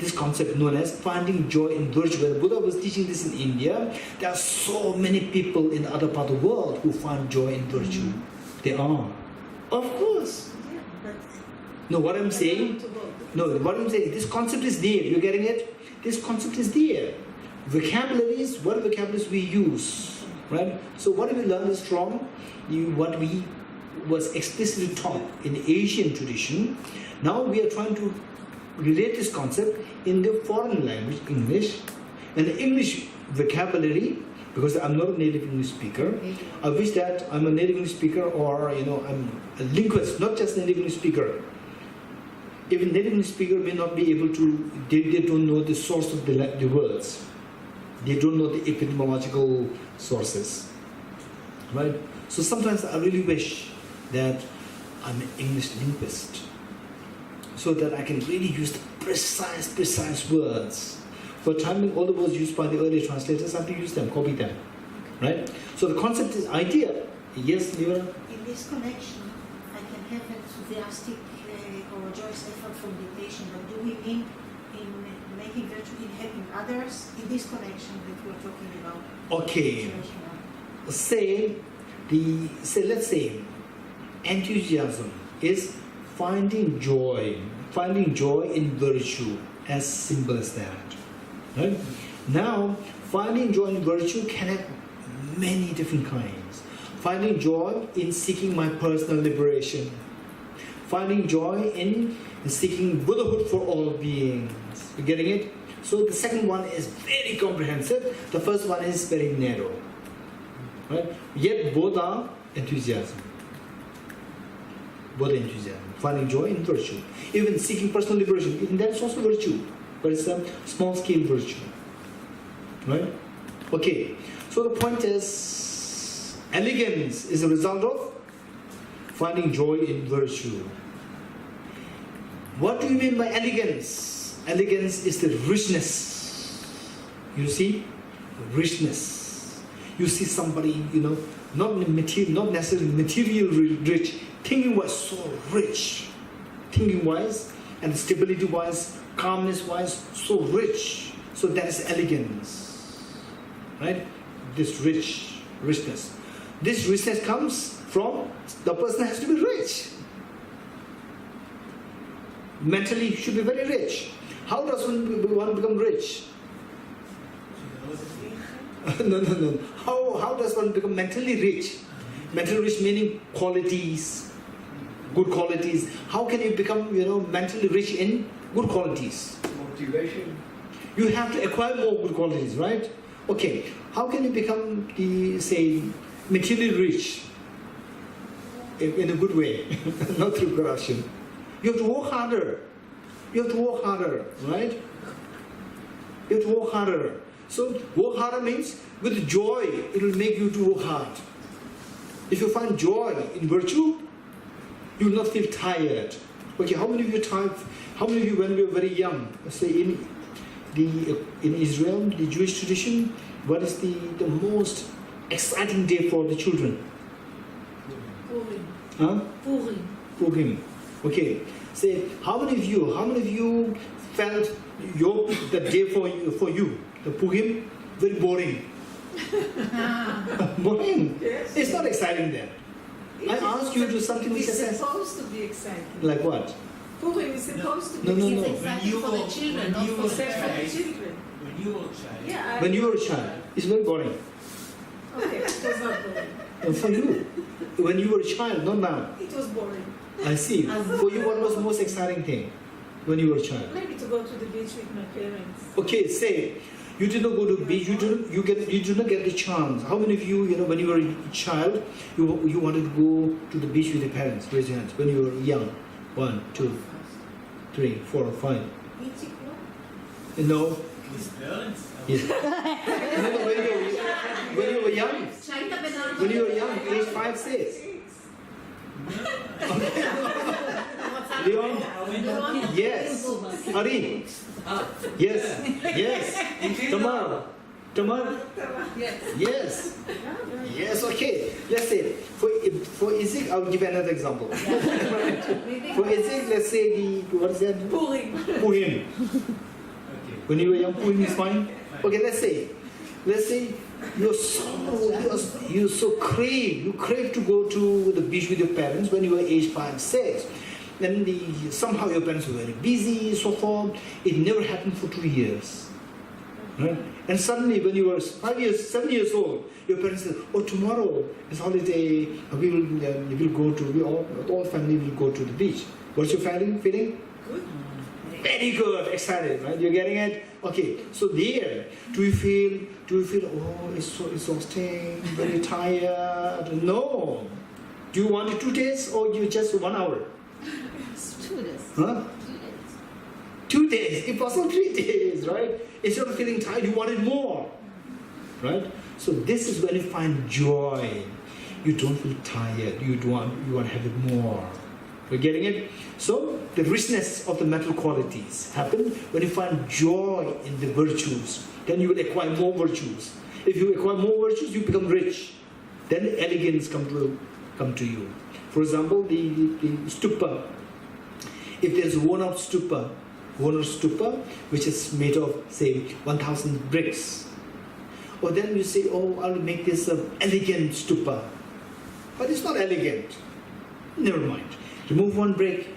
this concept known as finding joy in virtue. When the Buddha was teaching this in India, there are so many people in the other part of the world who find joy in virtue. They are. Of course. No, what I'm saying, this concept is there. You're getting it? This concept is there. Vocabularies, what vocabularies we use, right? So what we learn is from what we was explicitly taught in the Asian tradition. Now we are trying to relate this concept in the foreign language, English, and the English vocabulary, because I'm not a native English speaker. I wish that I'm a native English speaker, or I'm a linguist, not just native English speaker. Even native English speaker may not be able to, they don't know the source of the words. They don't know the etymological sources, right? So sometimes I really wish that I'm an English linguist, so that I can really use the precise words. For timing, all the words used by the early translators, I have to use them, copy them, right? So the concept is idea. Yes, Leora? In this connection, I can have enthusiastic or joyous effort from meditation, but do we mean in making virtue in helping others in this connection that we're talking about? Okay. Let's say enthusiasm is finding joy in virtue, as simple as that. Right? Now, finding joy in virtue can have many different kinds. Finding joy in seeking my personal liberation. Finding joy in seeking Buddhahood for all beings. You getting it? So the second one is very comprehensive. The first one is very narrow. Right? Yet both are enthusiasm. Both enthusiasm. Finding joy in virtue. Even seeking personal liberation, even that is also virtue. But it's a small scale virtue. Right? Okay. So the point is, elegance is a result of finding joy in virtue. What do you mean by elegance? Elegance is the richness. You see? Richness. You see somebody, not necessarily material rich, thinking wise so rich. Thinking wise and stability wise, calmness wise, so rich. So that is elegance. Right? This richness. This richness comes from the person has to be rich. Mentally he should be very rich. How does one become rich? No. How does one become mentally rich? Mentally rich meaning qualities, good qualities. How can you become, mentally rich in good qualities? Motivation. You have to acquire more good qualities, right? Okay. How can you become materially rich in a good way, not through corruption? You have to work harder. Right? You have to work harder. So work harder means with joy, it will make you to work hard. If you find joy in virtue, you will not feel tired. Okay, how many of you tired? How many of you, when we were very young, say in Israel, the Jewish tradition, what is the most exciting day for the children? Purim. Huh? Purim. Okay. Say, how many of you felt the day for you, the Purim, very boring? Boring. Yes. It's not exciting then. I ask you to do something which is supposed to be exciting. like what? Purim is supposed to be No. exciting for the children, not for the children. When you were a child. Yeah. When you were a child, it's very boring. Okay, it was not boring. For you, when you were a child, not now. It was boring. I see. For you, what was the most exciting thing when you were a child? Maybe to go to the beach with my parents. Okay, say you did not go to the beach. You did not get the chance. How many of you, when you were a child, you wanted to go to the beach with your parents? Raise your hands. When you were young, 1, 2, 3, 4, 5. No. With parents? Yes. No, when you were young. When you were young, age 5, 6. Leon? Yes. Ari? Yes. Tamar? Yes, okay. Let's say, for Isaac, I'll give another example. For Isaac, let's say what is that? Purim. When you were young, pooing is fine. Okay, let's say you crave to go to the beach with your parents when you were age 5, 6. Then somehow your parents were very busy, so forth. It never happened for 2 years. Right? And suddenly when you were 5 years, 7 years old, your parents said, oh, tomorrow is holiday, all family will go to the beach. What's your feeling? Good. Very good, excited, right? You're getting it? Okay, so there, do you feel, oh, it's so exhausting, very tired? No. Do you want it 2 days or you just 1 hour? It's 2 days. Huh? 2 days, if possible 3 days, right? Instead of feeling tired, you want it more, right? So this is when you find joy. You don't feel tired. You want to have it more. You're getting it? So the richness of the mental qualities happen when you find joy in the virtues. Then you will acquire more virtues. If you acquire more virtues, you become rich. Then elegance come to you. For example, the stupa. If there's worn-out stupa, which is made of, say, 1,000 bricks, or then you say, oh, I'll make this elegant stupa. But it's not elegant. Never mind. Remove 1 brick,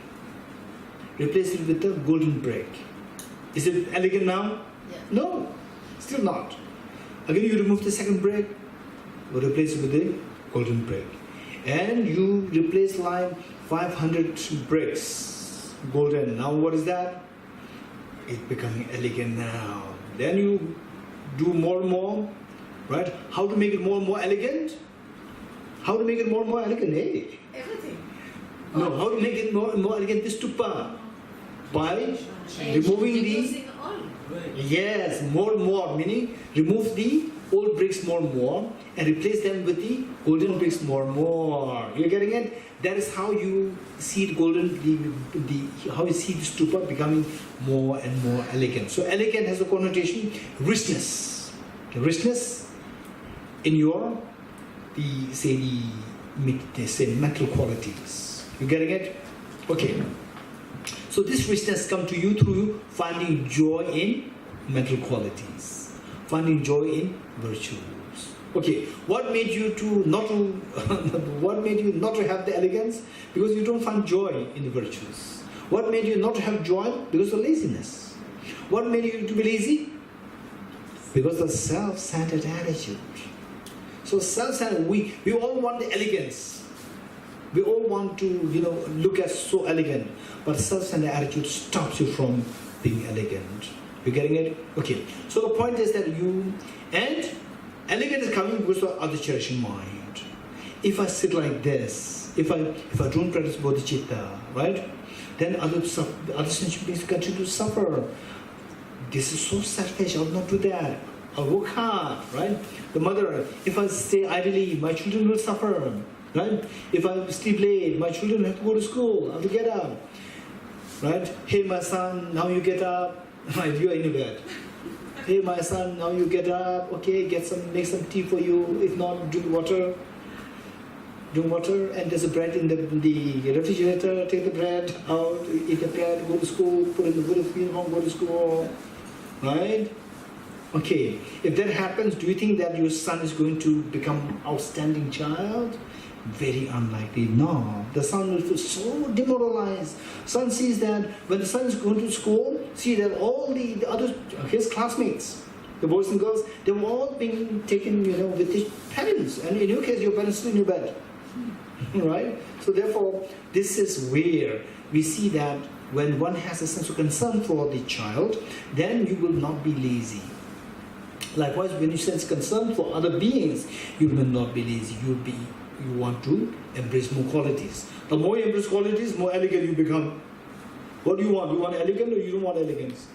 replace it with a golden brick. Is it elegant now? Yeah. No, still not. Again, you remove the 2nd brick, or replace it with a golden brick. And you replace like 500 bricks, golden. Now what is that? It's becoming elegant now. Then you do more and more, right? How to make it more and more elegant? How to make it more and more elegant? Hey. Everything. No, how to make it more and more elegant? This stupa. By removing the... Using all. Yes, more and more, meaning remove the old bricks more and more and replace them with the golden bricks more and more. You're getting it? That is how you see the golden, how you see the stupa becoming more and more elegant. So elegant has a connotation, richness. The richness in your, mental qualities. You getting it? Okay. So this richness comes to you through finding joy in mental qualities, finding joy in virtues. Okay, what made you not to have the elegance? Because you don't find joy in the virtues. What made you not to have joy? Because of laziness. What made you to be lazy? Because of self-centered attitude. So self-centered, we all want the elegance. We all want to, look as so elegant, but self-centered attitude stops you from being elegant. You getting it? Okay. So the point is that elegant is coming because of other cherishing mind. If I sit like this, if I don't practice bodhicitta, right, then other sentient beings continue to suffer. This is so selfish. I'll not do that. I'll work hard, right? The mother, if I stay idly, my children will suffer. Right? If I sleep late, my children have to go to school. I have to get up. Right? Hey, my son, now you get up. Right? You are in bed. Hey, my son, now you get up. Okay, make some tea for you. If not, drink water. Drink water, and there's a bread in the refrigerator. Take the bread out, eat the bread, go to school, put in the uniform, go to school. Right? Okay. If that happens, do you think that your son is going to become an outstanding child? Very unlikely. No, the son will feel so demoralized. Son sees that when the son is going to school, see that all the other his classmates, the boys and girls, they were all being taken, with his parents. And in your case, your parents still in your bed, right? So therefore, this is where we see that when one has a sense of concern for the child, then you will not be lazy. Likewise, when you sense concern for other beings, you will not be lazy. You want to embrace more qualities. The more you embrace qualities, more elegant you become. What do you want? You want elegance or you don't want elegance?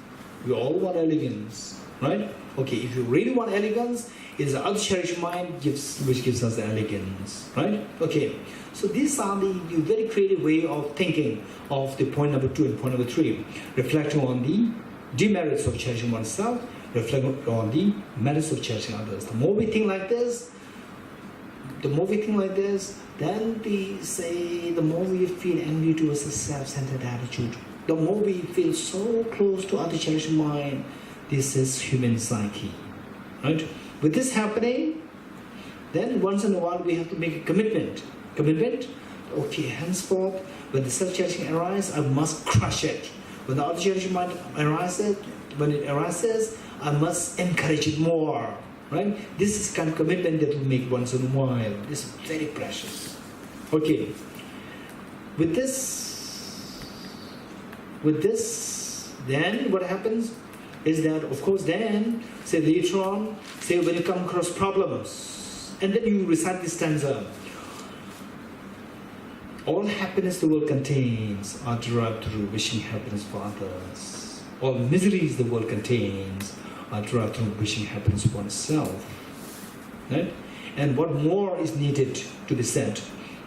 We all want elegance, right? Okay, if you really want elegance, it is the other cherished mind which gives us the elegance, right? Okay, so these are the very creative way of thinking of the point number 2 and point number 3, reflecting on the demerits of cherishing oneself, reflecting on the merits of cherishing others. The more we think like this, then the more we feel angry towards a self-centered attitude. The more we feel so close to other cherished mind, This is human psyche, right? With this happening, then once in a while we have to make a commitment. Commitment, okay, henceforth, when the self-cherishing arises, I must crush it. When the auto-cherishing mind arises, I must encourage it more, right? This is kind of commitment that we make once in a while. This is very precious. Okay, with this, then what happens is that, of course, then, say later on, say when you come across problems, and then you recite this stanza, all happiness the world contains are derived through wishing happiness for others. All miseries the world contains are derived through wishing happiness for oneself. Right? And what more is needed to be said?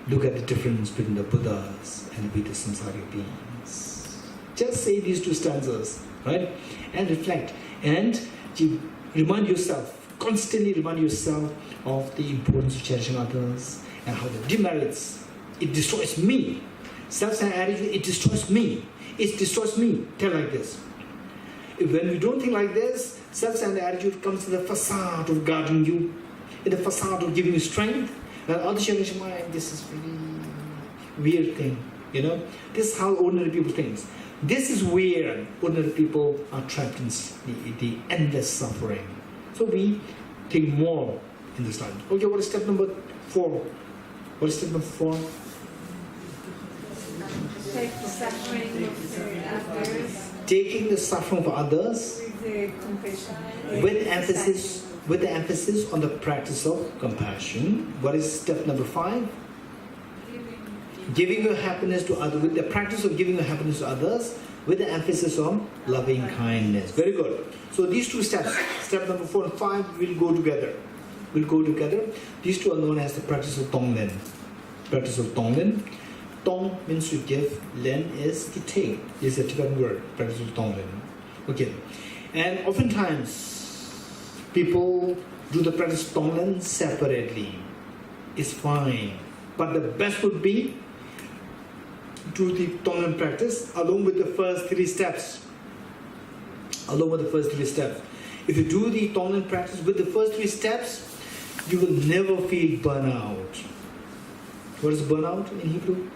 Look at the difference between the Buddhas and the samsaric beings. Just say these two stanzas, right? And reflect. And you remind yourself, constantly remind yourself of the importance of cherishing others and how the demerits. It destroys me. Self-centered attitude, it destroys me. It destroys me. Tell like this. When you don't think like this, self-centered attitude comes in the facade of guarding you, in the facade of giving you strength. And other generation mind, this is very weird thing. You know, this is how ordinary people think. This is where ordinary people are trapped in the endless suffering. So we think more in this time. Okay, what is step number 4? What is step number 4? Take the suffering of others. Taking the suffering of others With the compassion. with the emphasis on the practice of compassion. What is step number 5? Giving your happiness to others, with the practice of giving your happiness to others, with the emphasis on loving kindness. Very good. So these two steps, step number 4 and 5, will go together. Will go together. These two are known as the practice of Tonglen. Practice of Tonglen. Tong means to give, Len is to take. This is a Tibetan word, practice of Tonglen. Okay. And oftentimes, people do the practice of Tonglen separately. It's fine. But the best would be do the Tonglen practice along with the first 3 steps. Along with the first 3 steps. If you do the Tonglen practice with the first 3 steps, you will never feel burnout. What is burnout in Hebrew?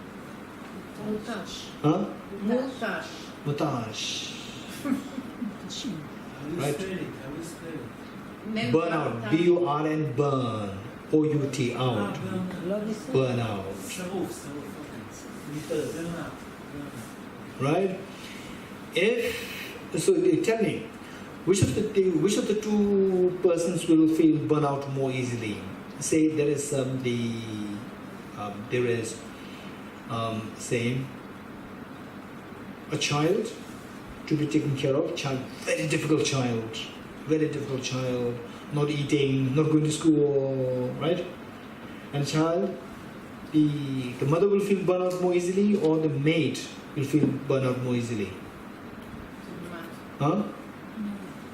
Mutash. Huh? Mutash. Mutash. Right. I will spell it. Burnout. B-U-R-N, burn. O-U-T, out. Burnout. Right? So tell me, which of the two persons will feel burnout more easily? Say there is say a child to be taken care of, very difficult child, not eating, not going to school, right? And child, the mother will feel burnout more easily, or the maid will feel burnout more easily? Huh?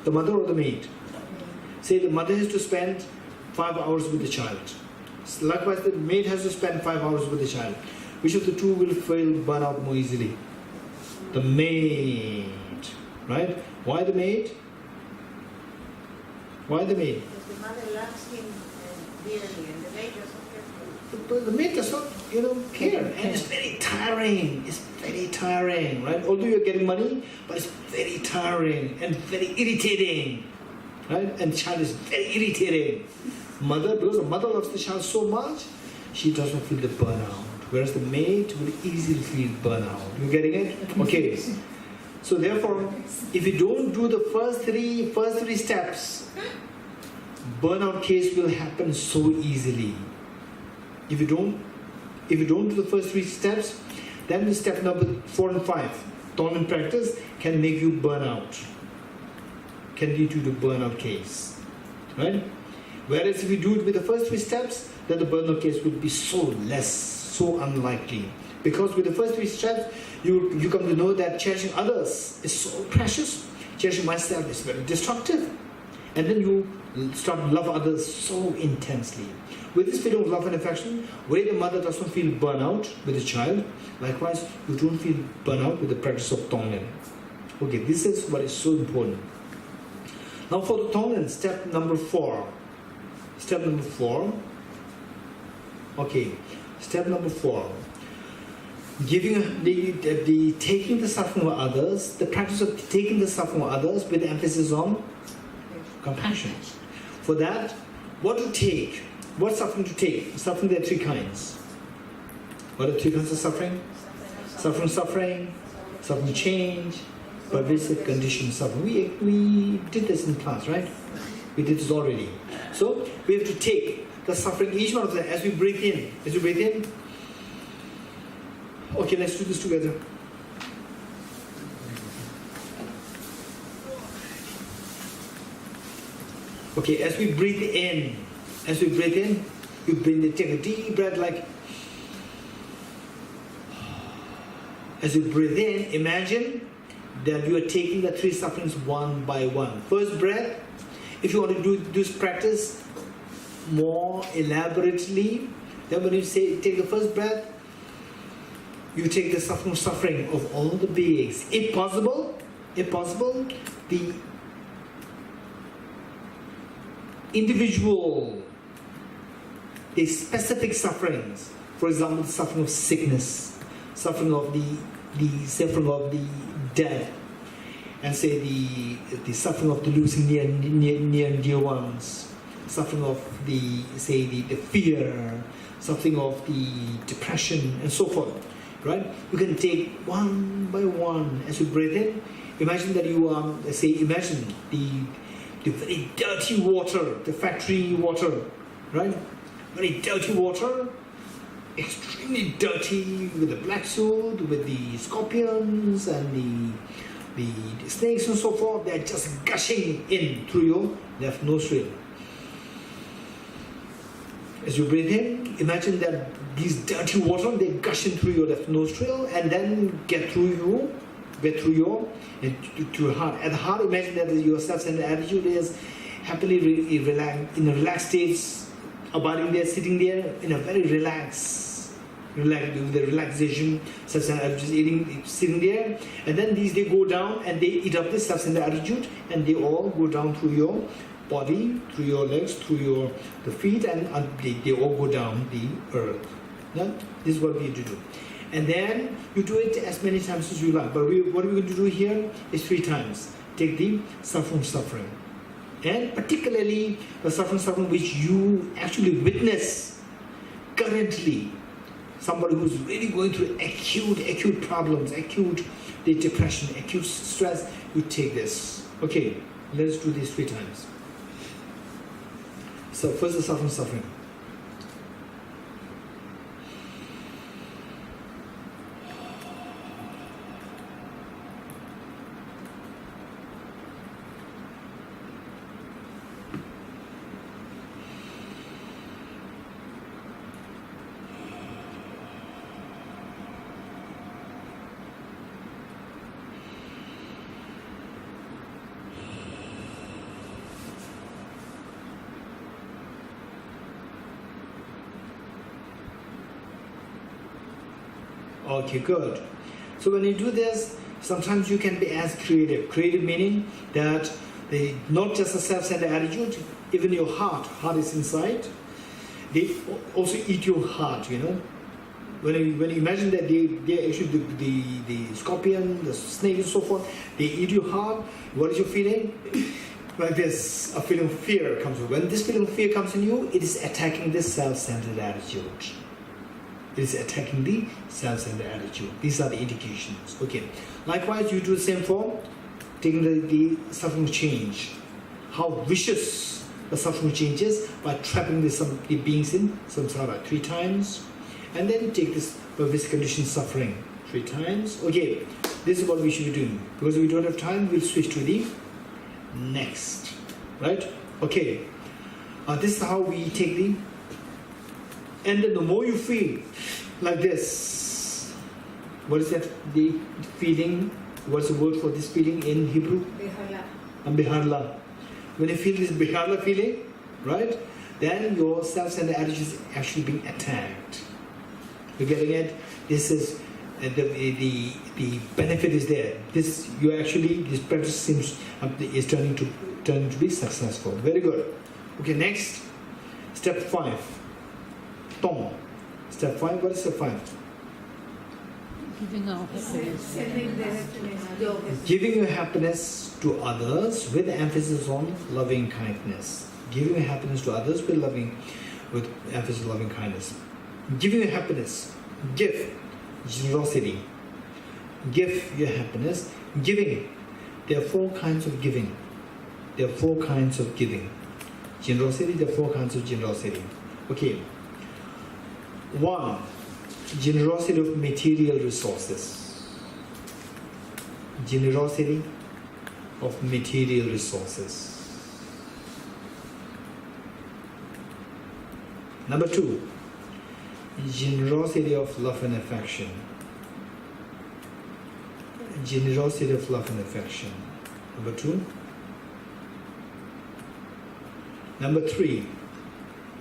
The mother or the maid? Say the mother has to spend 5 hours with the child. Likewise, the maid has to spend 5 hours with the child. Which of the two will feel burnout more easily? The maid, right? Why the maid? Why the maid? Because the mother loves him dearly, and the maid doesn't care for him. But the maid does not, care, and it's very tiring. It's very tiring, right? Although you're getting money, but it's very tiring and very irritating, right? And the child is very irritating. Because the mother loves the child so much, she doesn't feel the burnout. Whereas the maid will easily feel burnout. You getting it? Okay. So therefore, if you don't do the first three steps, burnout case will happen so easily. If you don't do the first 3 steps, then the step number 4 and 5, Tonglen practice, can make you burn out. Can lead you to burnout case. Right? Whereas if you do it with the first 3 steps, then the burnout case would be so less, so unlikely. Because with the first 3 steps, you come to know that cherishing others is so precious, cherishing myself is very destructive. And then you start to love others so intensely. With this feeling of love and affection, where the mother does not feel burnout with the child, likewise, you don't feel burnout with the practice of Tonglen. Okay, this is what is so important. Now for the Tongan, step number 4. Step number 4. Okay, step number 4. Giving the taking the suffering of others, the practice of taking the suffering of others with emphasis on compassion. For that, what to take? What suffering to take? Suffering, there are 3 kinds. What are 3 kinds of suffering? Suffering, change, pervasive condition suffering. We did this in class, right? We did this already. So we have to take the suffering, each one of them, as we breathe in. As we breathe in. Okay, let's do this together. Okay, as we breathe in, you take a deep breath like. As you breathe in, imagine that you are taking the 3 sufferings one by one. First breath, if you want to do this practice more elaborately, then when you say take the first breath, you take the suffering of all the beings. If possible, the individual, the specific sufferings. For example, the suffering of sickness, suffering of the death, and say the suffering of the losing near and dear ones, suffering of the fear, suffering of the depression, and so forth. Right? You can take one by one as you breathe in. Imagine that you imagine the very dirty water, the factory water, right? Very dirty water, extremely dirty, with the black soot, with the scorpions and the snakes and so forth. They're just gushing in through your left nostril. As you breathe in, imagine that these dirty water, they gush in through your left nostril and then get through your to your heart. At the heart, imagine that your self-centered attitude is happily relaxed, in a relaxed state, abiding there, sitting there in a very relaxed with the relaxation, self-centered attitude, sitting there, and then they go down and they eat up this self-centered attitude, and they all go down through your body, through your legs, through the feet, and they all go down the earth. Yeah? This is what we need to do. And then you do it as many times as you like. But what we're going to do here is 3 times. Take the suffering. And particularly the suffering which you actually witness currently. Somebody who's really going through acute problems, acute depression, acute stress, you take this. Okay, let's do this 3 times. So first the suffering. Okay, good. So when you do this, sometimes you can be as creative. Creative meaning that not just a self-centered attitude, even your heart is inside. They also eat your heart, you know. When you imagine that they actually the scorpion, the snake and so forth, they eat your heart, what is your feeling? Like this, a feeling of fear comes in. When this feeling of fear comes in you, it is attacking this self-centered attitude. It is attacking the self-centered attitude. These are the indications. Okay. Likewise, you do the same for taking the suffering change. How vicious the suffering change is by trapping the beings in samsara 3 times. And then take this pervasive condition suffering 3 times. Okay. This is what we should be doing. Because we don't have time, we'll switch to the next. Right? Okay. This is how we take the. And then the more you feel like this, what is that? The feeling, what's the word for this feeling in Hebrew? Biharla. When you feel this Biharla feeling, right? Then your self-centered attitude is actually being attacked. You're getting it? This is the benefit is there. This practice is turning to turn to be successful. Very good. Okay, next, step 5. Tom. Step 5, what is step 5? Giving out happiness. Sending the happiness. Giving your happiness to others with emphasis on loving kindness. Giving your happiness to others with emphasis on loving kindness. Giving your happiness. Give. Generosity. Give your happiness. Giving. There are 4 kinds of giving. There are 4 kinds of giving. Generosity, there are 4 kinds of generosity. Okay. 1. Generosity of material resources. Generosity of material resources. Number 2. Generosity of love and affection. Generosity of love and affection. Number 2. Number 3.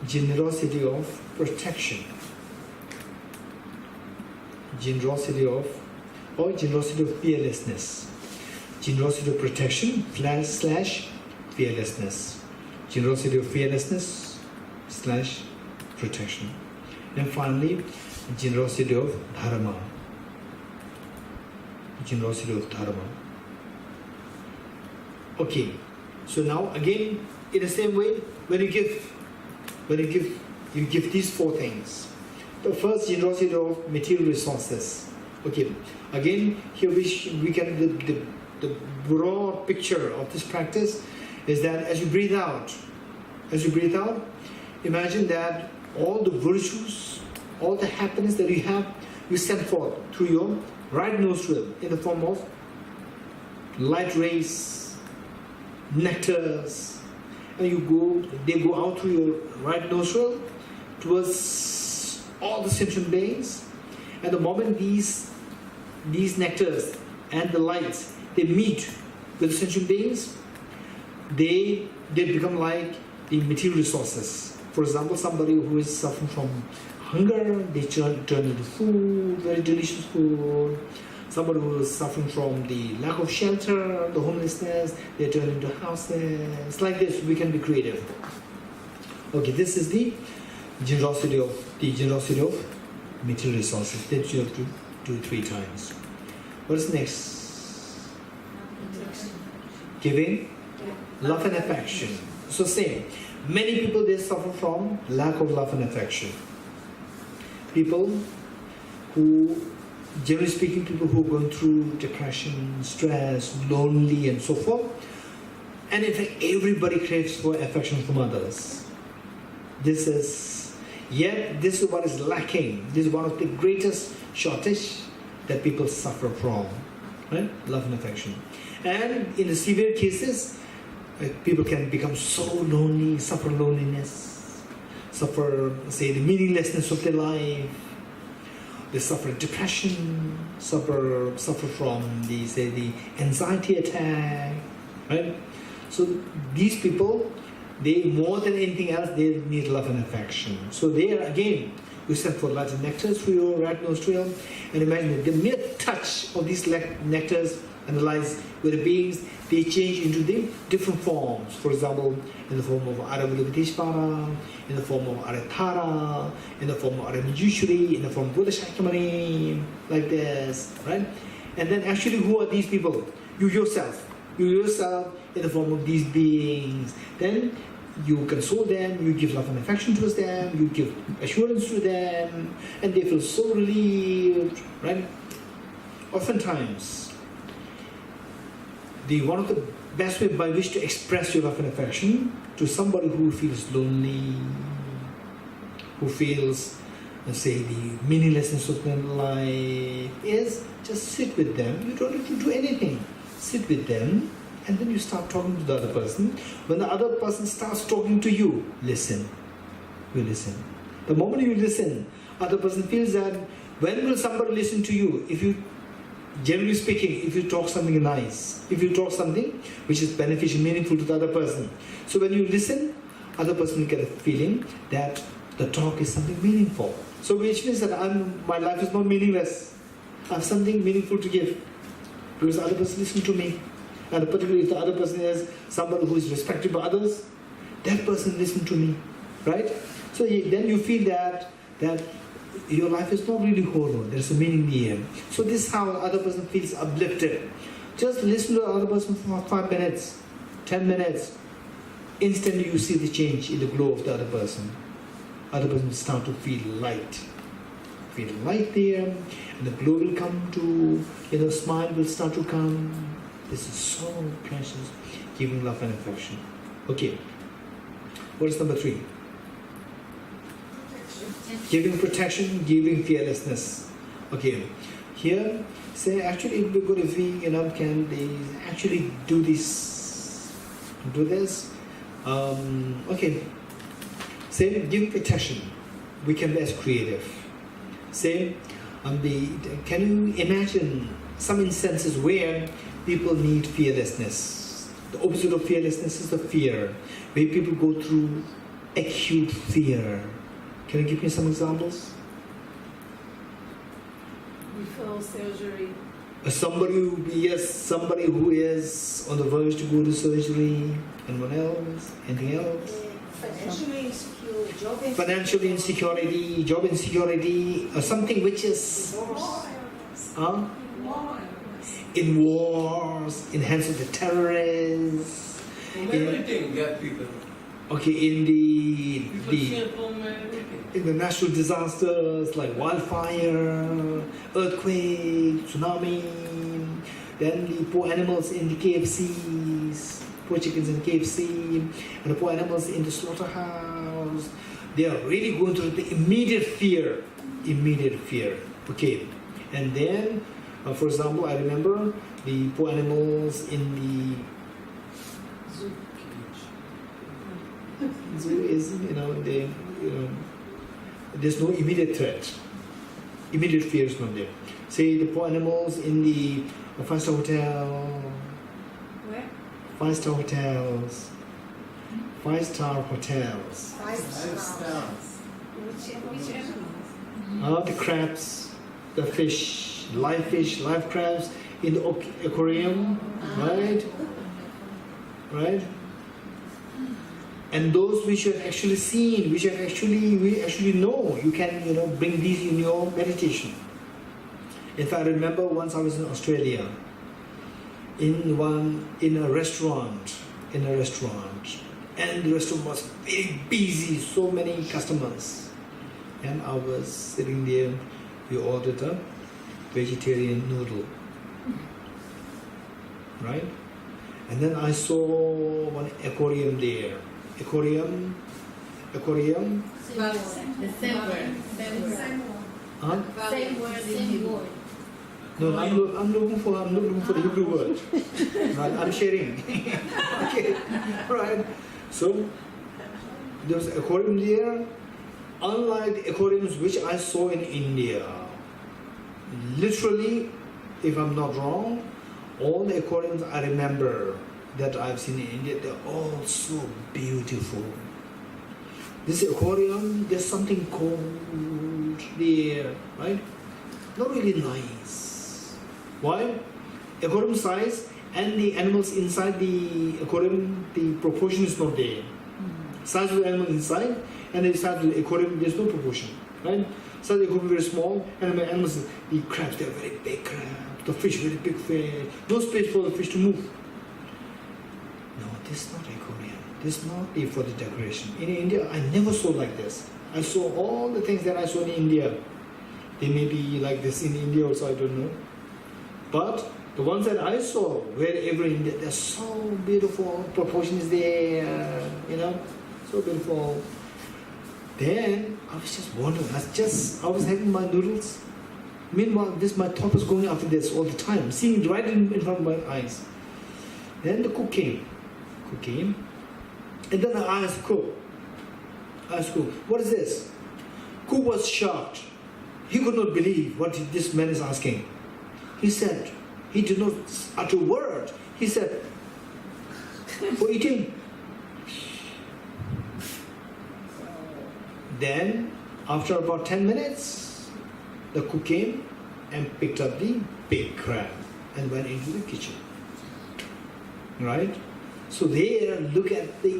Generosity of protection. Generosity of fearlessness. Generosity of protection slash fearlessness. Generosity of fearlessness slash protection. And finally, generosity of dharma. Generosity of dharma. Okay, so now again, in the same way, when you give, you give these 4 things. The first, generosity of material resources. Okay, again, here we can, the broad picture of this practice is that as you breathe out, imagine that all the virtues, all the happiness that you have, you send forth through your right nostril in the form of light rays, nectars, and they go out through your right nostril towards all the sentient beings. And the moment these nectars and the lights, they meet with the sentient beings, they become like the material resources. For example, somebody who is suffering from hunger, they turn into food, very delicious food. Somebody who is suffering from the lack of shelter, the homelessness, they turn into houses. Like this, we can be creative. Okay, this is the generosity of material resources that you have to do 3 times. What is next? Giving, love and affection. So same. Many people, they suffer from lack of love and affection. People who, generally speaking, people who are going through depression, stress, lonely and so forth. And in fact, everybody craves for affection from others. This is what is lacking. This is one of the greatest shortage that people suffer from, right? Love and affection. And in the severe cases, people can become so lonely, suffer loneliness, suffer, say, the meaninglessness of their life. They suffer depression, suffer from the anxiety attack, right? So these people, they more than anything else, they need love and affection. So there again, we send for light and nectar through your right nostril, and imagine the mere touch of these nectars and the lights with the beings, they change into the different forms. For example, in the form of Aravalokiteshvara, in the form of Aratara, in the form of Aramajushri, in the form of Bodhicitta, like this, right? And then actually, who are these people? You yourself in the form of these beings. Then you console them, you give love and affection towards them, you give assurance to them, and they feel so relieved, right? Oftentimes, one of the best way by which to express your love and affection to somebody who feels lonely, who feels, let's say, the meaninglessness of their life, is just sit with them. You don't have to do anything. Sit with them, and then you start talking to the other person. When the other person starts talking to you, listen. You listen. The moment you listen, other person feels that when will somebody listen to you? If you, generally speaking, if you talk something nice, if you talk something which is beneficial, meaningful to the other person. So when you listen, other person will get a feeling that the talk is something meaningful. So which means that my life is not meaningless. I have something meaningful to give. Because the other person listens to me. And particularly if the other person is somebody who is respected by others, that person listen to me, right? So then you feel that your life is not really hollow. There's a meaning here. So this is how the other person feels uplifted. Just listen to the other person for 5 minutes, 10 minutes. Instantly you see the change in the glow of the other person. Other person will start to feel light. Feel light there, and the glow will come to, smile will start to come. This is so precious, giving love and affection. Okay. What is number 3? Giving protection, giving fearlessness. Okay. Here, say actually it would be good if we, can they actually do this. Okay. Say giving protection. We can be as creative. Say, can you imagine some instances where people need fearlessness? The opposite of fearlessness is the fear, where people go through acute fear. Can you give me some examples? Before surgery. Somebody who is on the verge to go to surgery. Anyone else? Anything else? Financially insecure, job insecure. Financial insecurity, job insecurity, or something which is Divorce. In wars, in hands of the terrorists. From everything, there are people. Okay, in People the fear from everything. in the natural disasters like wildfire, earthquake, tsunami, then the poor animals in the KFCs, poor chickens in KFC, and the poor animals in the slaughterhouse. They are really going through the immediate fear. Okay, and then, for example, I remember the poor animals in the zoo is, there's no immediate threat. Immediate fear is not there. Say the poor animals in the 5-star hotel. Where? 5-star hotels. 5-star hotels. 5 stars. Which animals? The crabs, the fish, live crabs in the aquarium, right? Right? And those which you have actually seen, we actually know. You can, bring these in your meditation. If I remember once I was in Australia, in a restaurant, and the restaurant was very busy, so many customers, and I was sitting there. We ordered a vegetarian noodle, right? And then I saw one aquarium there. Aquarium. The same word. Huh? Same word in Hebrew. No, I'm looking for the Hebrew word. Right? I'm sharing. Okay, right. So there was an aquarium there, unlike the aquariums which I saw in India. Literally, if I'm not wrong, all the aquariums I remember that I've seen in India, they're all so beautiful. This aquarium, there's something cold there, right? Not really nice. Why? Aquarium size and the animals inside the aquarium, the proportion is not there. Size of the animal inside and the size of the aquarium, there's no proportion, right? Size of the aquarium very small, and the animals, the crabs, they're very big crabs, the fish, very big fish, no space for the fish to move. No, this is not aquarium. This is not for the decoration. In India, I never saw like this. I saw all the things that I saw in India. They may be like this in India also, I don't know. But the ones that I saw, wherever in India, they're so beautiful. Proportion is there, so beautiful. Then I was just wondering. I was having my noodles. Meanwhile, my thought was going after this all the time, seeing it right in front of my eyes. Then the cook came. And then I asked cook, what is this? Cook was shocked. He could not believe what this man is asking. He said, he did not utter a word. He said, for eating. Then, after about 10 minutes, the cook came and picked up the big crab and went into the kitchen. right? So there, look at the